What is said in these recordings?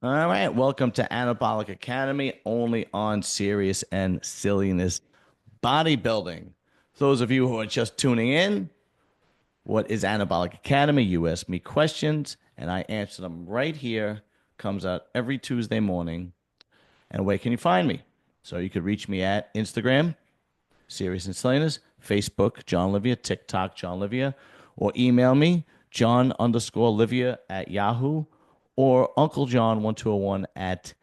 All right, welcome to Anabolic Academy, only on serious and silliness bodybuilding. Those of you who are just tuning in, what is Anabolic Academy? You ask me questions, and I answer them right here. Comes out every Tuesday morning. And where can you find me? So you could reach me at Instagram, Serious and Silliness, Facebook, John Livia, TikTok, John Livia, or email me, John underscore Livia at Yahoo, or Uncle John 1201 at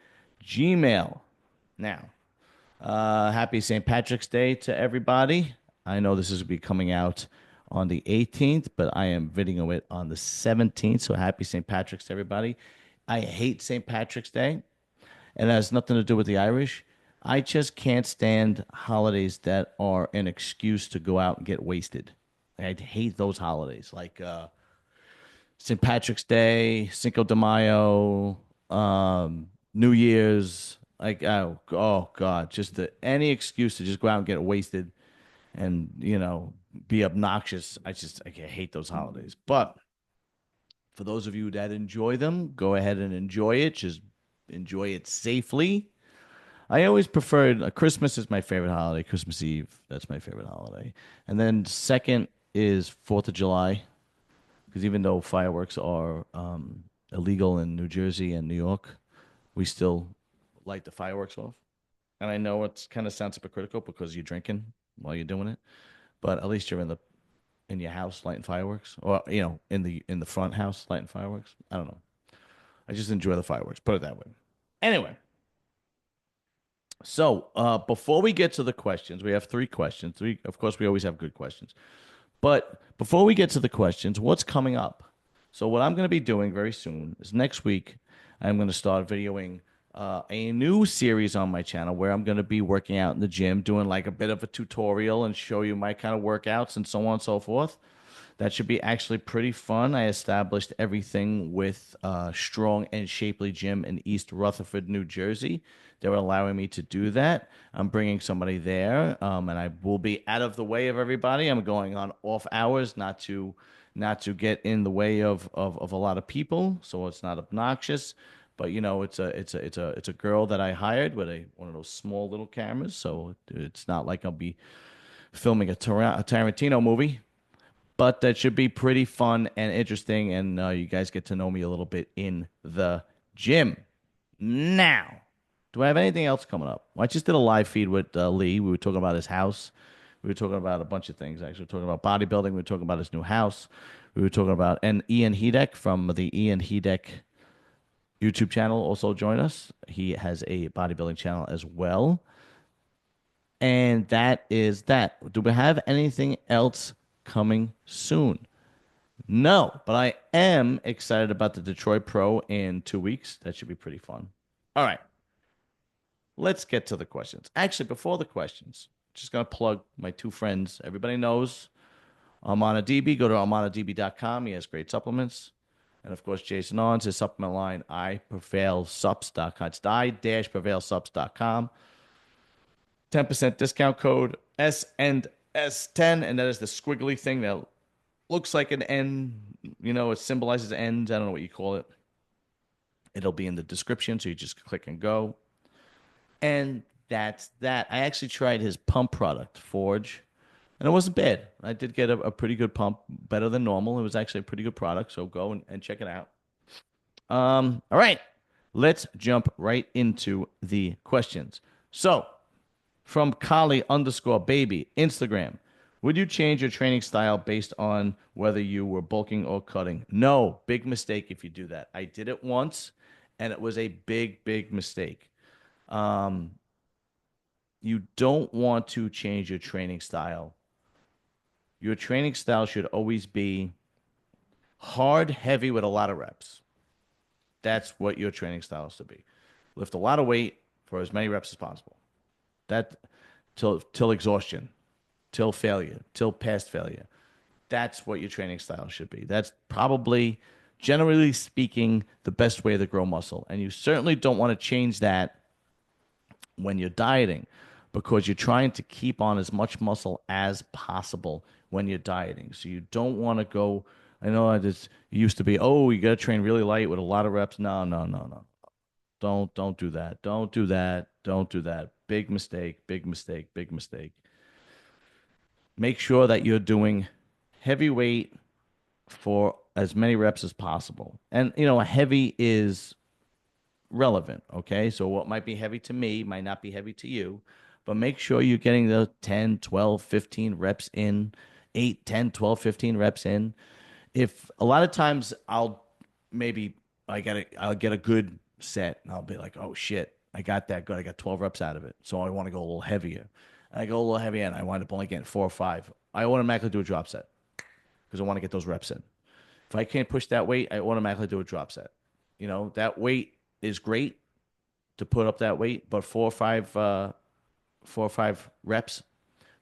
Gmail. Now, happy St. Patrick's Day to everybody. I know this is be coming out on the 18th, but I am videoing it on the 17th. So happy St. Patrick's to everybody. I hate St. Patrick's Day, and it has nothing to do with the Irish. I just can't stand holidays that are an excuse to go out and get wasted. I hate those holidays, like St. Patrick's Day, Cinco de Mayo, New Year's. Like, oh God, just any excuse to just go out and get wasted and be obnoxious. I hate those holidays. But for those of you that enjoy them, go ahead and enjoy it. Just enjoy it safely. I always preferred Christmas is my favorite holiday. Christmas Eve, that's my favorite holiday. And then second is 4th of July, because even though fireworks are illegal in New Jersey and New York, we still light the fireworks off. And I know it's kind of sounds hypocritical because you're drinking while you're doing it, but at least you're in your house lighting fireworks, or in the front house lighting fireworks. I don't know. I just enjoy the fireworks. Put it that way. Anyway, so before we get to the questions, we have three questions. Three, of course, we always have good questions. But before we get to the questions, what's coming up? So what I'm going to be doing very soon is next week, I'm going to start videoing a new series on my channel where I'm going to be working out in the gym, doing like a bit of a tutorial and show you my kind of workouts and so on and so forth. That should be actually pretty fun. I established everything with Strong and Shapely Gym in East Rutherford, New Jersey. They were allowing me to do that. I'm bringing somebody there, and I will be out of the way of everybody. I'm going on off hours, not to get in the way of a lot of people, so it's not obnoxious. But it's a girl that I hired with one of those small little cameras, so it's not like I'll be filming a Tarantino movie, but that should be pretty fun and interesting. And you guys get to know me a little bit in the gym. Now, do I have anything else coming up? Well, I just did a live feed with Lee. We were talking about his house. We were talking about a bunch of things, actually. We were talking about bodybuilding. We were talking about his new house. We were talking about, and Ian Hedek from the Ian Hedek YouTube channel also joined us. He has a bodybuilding channel as well. And that is that. Do we have anything else coming soon? No, but I am excited about the Detroit Pro in 2 weeks. That should be pretty fun. All right, let's get to the questions. Actually, before the questions, just gonna plug my two friends. Everybody knows ArmanaDB. Go to armanadb.com. He has great supplements. And of course, Jason owns his supplement line, iprevailsups.com. It's die-prevailsups.com. 10% discount code S and S10, and that is the squiggly thing that looks like an N. It symbolizes ends. I don't know what you call it. It'll be in the description, so you just click and go. And that's that. I actually tried his pump product, Forge, and it wasn't bad. I did get a pretty good pump, better than normal. It was actually a pretty good product, so go and check it out. All right, let's jump right into the questions. So, from Kali underscore baby, Instagram. Would you change your training style based on whether you were bulking or cutting? No, big mistake if you do that. I did it once, and it was a big, big mistake. Um, you don't want to change your training style. Your training style should always be hard, heavy with a lot of reps. That's what your training style is to be. Lift a lot of weight for as many reps as possible. That till exhaustion, till failure, till past failure. That's what your training style should be. That's probably, generally speaking, the best way to grow muscle. And you certainly don't want to change that when you're dieting because you're trying to keep on as much muscle as possible when you're dieting. So you don't want to go. I know it used to be, oh, you got to train really light with a lot of reps. No, no, no, no. Don't do that. Don't do that. Don't do that. Big mistake, big mistake, big mistake. Make sure that you're doing heavy weight for as many reps as possible. And heavy is relevant, okay? So what might be heavy to me might not be heavy to you, but make sure you're getting the 10, 12, 15 reps in, 8, 10, 12, 15 reps in. If a lot of times maybe I'll get a good set and I'll be like, "Oh shit, I got that good. I got 12 reps out of it." So I want to go a little heavier. And I go a little heavier and I wind up only getting 4 or 5. I automatically do a drop set because I want to get those reps in. If I can't push that weight, I automatically do a drop set. That weight is great to put up that weight, but 4 or 5 reps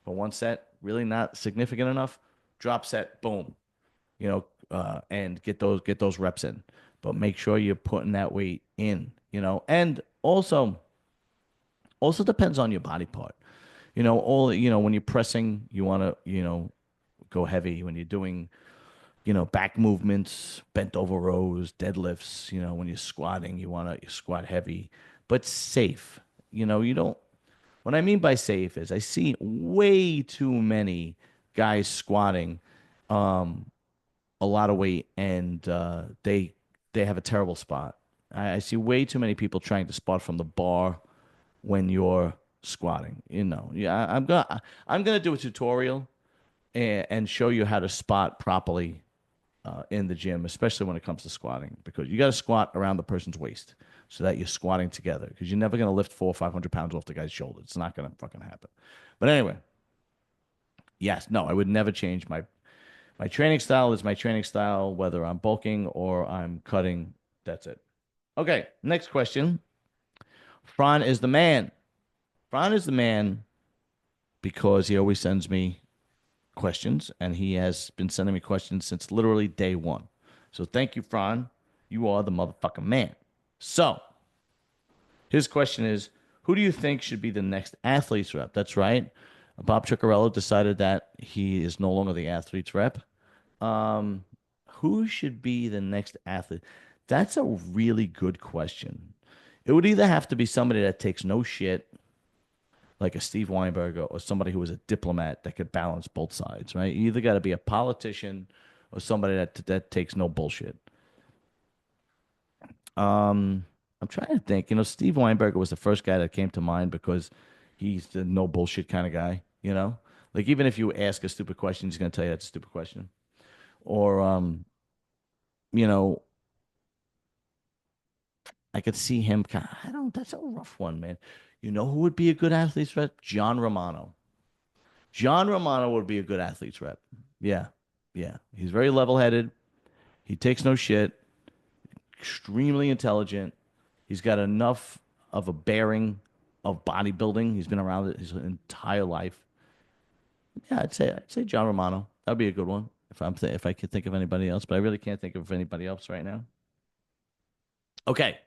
for one set, really not significant enough. Drop set, boom, and get those reps in. But make sure you're putting that weight in, and also depends on your body part. When you're pressing, you want to, go heavy. When you're doing, back movements, bent over rows, deadlifts, when you're squatting, you want to squat heavy, but safe. You don't, what I mean by safe is I see way too many guys squatting a lot of weight and they have a terrible spot. I see way too many people trying to spot from the bar when you're squatting. Yeah, I'm gonna do a tutorial and show you how to spot properly in the gym, especially when it comes to squatting, because you got to squat around the person's waist so that you're squatting together. Because you're never gonna lift 400 or 500 pounds off the guy's shoulder. It's not gonna fucking happen. But anyway, yes, no, I would never change my training style is my training style, whether I'm bulking or I'm cutting. That's it. Okay, next question. Fran is the man. Fran is the man because he always sends me questions, and he has been sending me questions since literally day one. So thank you, Fran. You are the motherfucking man. So his question is, who do you think should be the next athlete's rep? That's right. Bob Chuccarello decided that he is no longer the athlete's rep. Um, who should be the next athlete? That's a really good question. It would either have to be somebody that takes no shit, like a Steve Weinberger, or somebody who is a diplomat that could balance both sides, right? You either got to be a politician or somebody that takes no bullshit. I'm trying to think. Steve Weinberger was the first guy that came to mind because he's the no bullshit kind of guy. Like even if you ask a stupid question, he's going to tell you that's a stupid question. Or you know, I could see him. I don't. That's a rough one, man. You know who would be a good athlete's rep? John Romano. John Romano would be a good athlete's rep. Yeah, yeah. He's very level-headed. He takes no shit. Extremely intelligent. He's got enough of a bearing of bodybuilding. He's been around it his entire life. Yeah, I'd say John Romano. That'd be a good one if I could think of anybody else, but I really can't think of anybody else right now. Okay.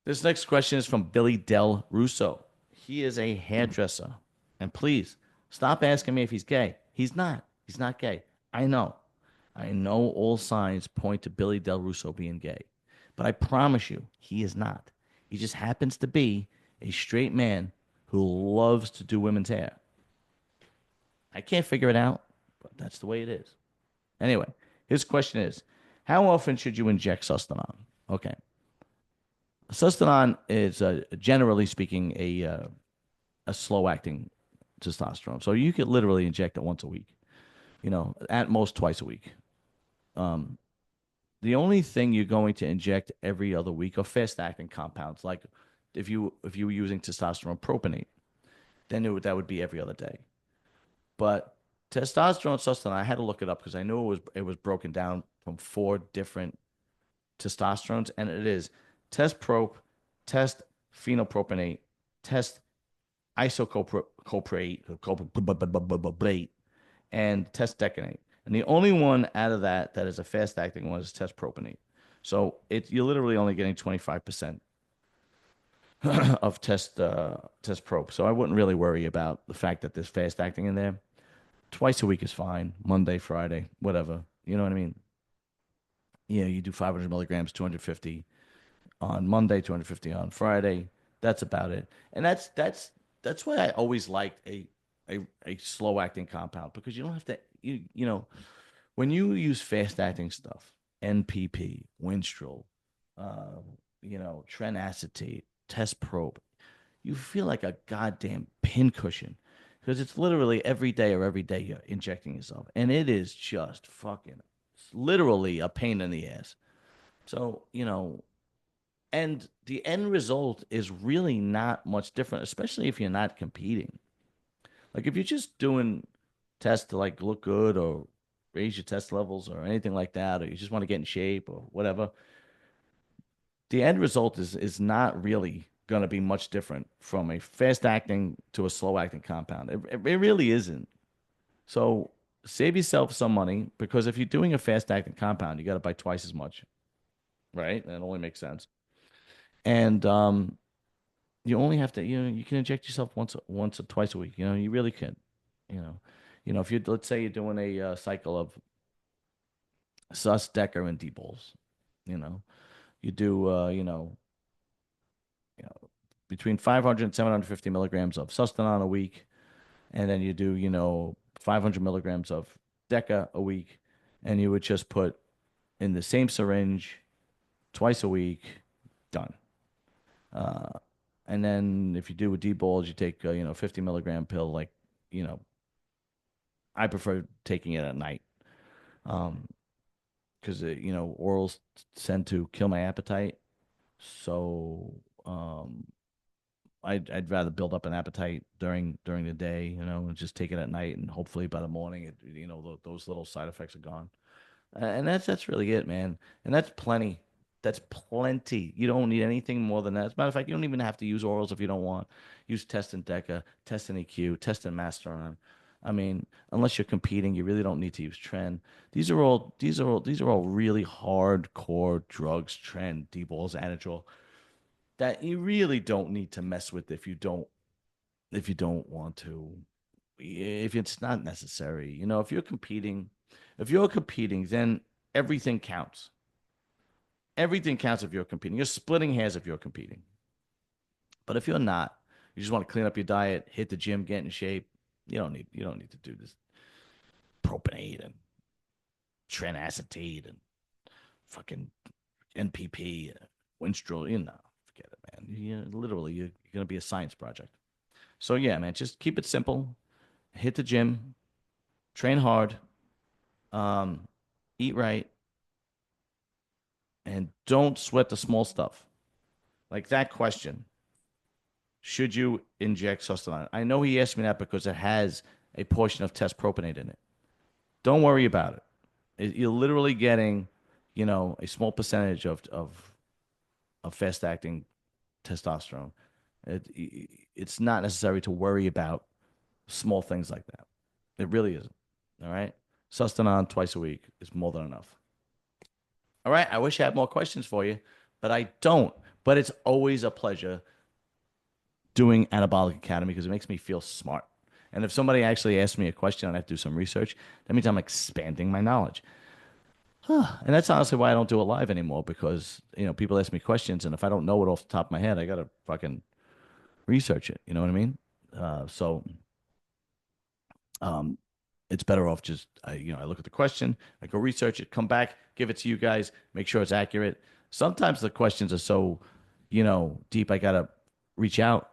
This next question is from Billy Del Russo. He is a hairdresser. And please stop asking me if he's gay. He's not. He's not gay. I know. I know all signs point to Billy Del Russo being gay. But I promise you, he is not. He just happens to be a straight man who loves to do women's hair. I can't figure it out, but that's the way it is. Anyway, his question is, how often should you inject sustanon? Okay. Sustanon is, generally speaking, a slow acting testosterone. So you could literally inject it once a week, at most twice a week. Um, the only thing you're going to inject every other week are fast acting compounds. Like if you were using testosterone propionate, then that would be every other day. But testosterone sustanon, I had to look it up because I knew it was broken down from 4 different testosterones, and it is test prop, test phenylpropionate, test isocoprate, and test decanate. And the only one out of that is a fast acting one is test propionate. So you're literally only getting 25% of test probe. So I wouldn't really worry about the fact that there's fast acting in there. Twice a week is fine. Monday, Friday, whatever. You know what I mean? Yeah, you do 500 milligrams, 250. on Monday, 250 on Friday. That's about it. And that's why I always liked a slow acting compound because you don't have to you know when you use fast acting stuff, NPP, Winstrol, uh, Tren acetate, test probe, you feel like a goddamn pincushion because it's literally every day or every day you're injecting yourself, and it is just fucking literally a pain in the ass. So, and the end result is really not much different, especially if you're not competing. Like if you're just doing tests to like look good or raise your test levels or anything like that, or you just want to get in shape or whatever, the end result is not really going to be much different from a fast acting to a slow acting compound. It really isn't. So save yourself some money because if you're doing a fast acting compound, you got to buy twice as much, right? That only makes sense. And you only have to, you can inject yourself once or twice a week. You really can. You know, if you let's say you're doing a cycle of sus, decker, and D balls, you know, you do, you know, between 500 and 750 milligrams of Sustanon a week, and then you do, 500 milligrams of Deca a week, and you would just put in the same syringe twice a week, done. Uh, and then if you do with D balls, you take 50 milligram pill. Like, you know, I prefer taking it at night, um, because orals tend to kill my appetite. So I'd rather build up an appetite during the day, and just take it at night, and hopefully by the morning, those little side effects are gone. And that's really it, man. And that's plenty. That's plenty. You don't need anything more than that. As a matter of fact, you don't even have to use orals if you don't want. Use Test and Deca, Test and EQ, Test and Masteron. I mean, unless you're competing, you really don't need to use Tren. These are all really hardcore drugs, Tren, D-balls, Anadrol, that you really don't need to mess with if you don't want to. If it's not necessary. If you're competing, then everything counts. Everything counts if you're competing. You're splitting hairs if you're competing. But if you're not, you just want to clean up your diet, hit the gym, get in shape. You don't need to do this propionate and trinacetate and fucking NPP, Winstrol. Forget it, man. Literally, you're gonna be a science project. So yeah, man, just keep it simple. Hit the gym, train hard, um, eat right, and don't sweat the small stuff. Like that question, should you inject sustanon? I know he asked me that because it has a portion of test propionate in it. Don't worry about it. You're literally getting, a small percentage of fast acting testosterone. It's not necessary to worry about small things like that. It really isn't. All right. Sustanon twice a week is more than enough. All right. I wish I had more questions for you, but I don't. But it's always a pleasure doing Anabolic Academy because it makes me feel smart. And if somebody actually asks me a question and I have to do some research, that means I'm expanding my knowledge. And that's honestly why I don't do it live anymore because, people ask me questions and if I don't know it off the top of my head, I got to fucking research it. You know what I mean? So um, it's better off just, I look at the question, I go research it, come back, give it to you guys, make sure it's accurate. Sometimes the questions are so, deep, I got to reach out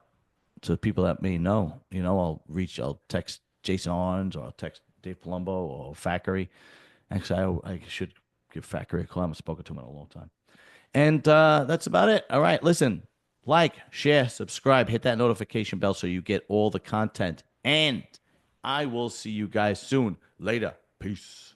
to people that may know. I'll text Jason Arns or I'll text Dave Palumbo or Fackery. Actually, I should give Fackery a call. I haven't spoken to him in a long time. And that's about it. All right, listen, like, share, subscribe, hit that notification bell so you get all the content. And I will see you guys soon. Later. Peace.